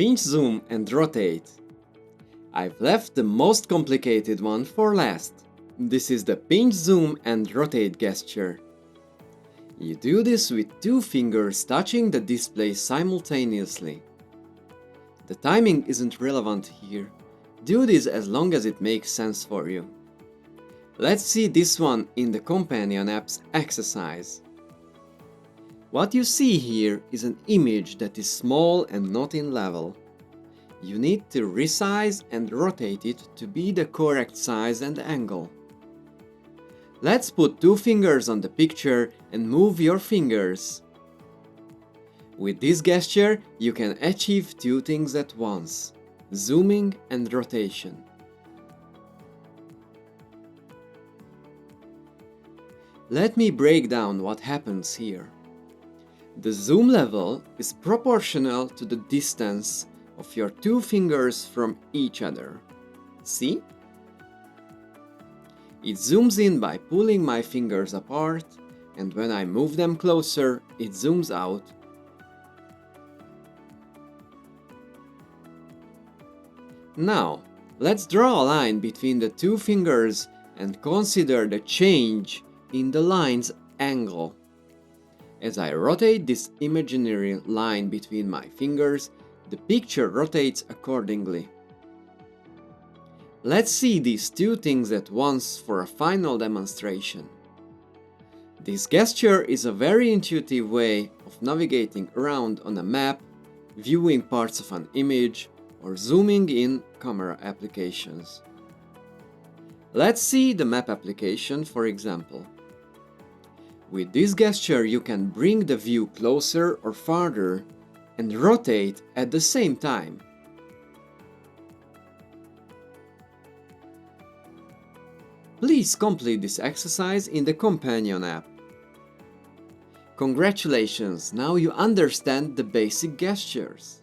pinch, zoom and rotate. I've left the most complicated one for last. This is the pinch, zoom and rotate gesture. You do this with two fingers touching the display simultaneously. The timing isn't relevant here. Do this as long as it makes sense for you. Let's see this one in the companion app's exercise. What you see here is an image that is small and not in level. You need to resize and rotate it to be the correct size and angle. Let's put two fingers on the picture and move your fingers. With this gesture, you can achieve two things at once: zooming and rotation. Let me break down what happens here. The zoom level is proportional to the distance of your two fingers from each other. See? It zooms in by pulling my fingers apart, and when I move them closer, it zooms out. Now, let's draw a line between the two fingers and consider the change in the line's angle. As I rotate this imaginary line between my fingers, the picture rotates accordingly. Let's see these two things at once for a final demonstration. This gesture is a very intuitive way of navigating around on a map, viewing parts of an image, or zooming in camera applications. Let's see the map application, for example. With this gesture, you can bring the view closer or farther and rotate at the same time. Please complete this exercise in the companion app. Congratulations, now you understand the basic gestures.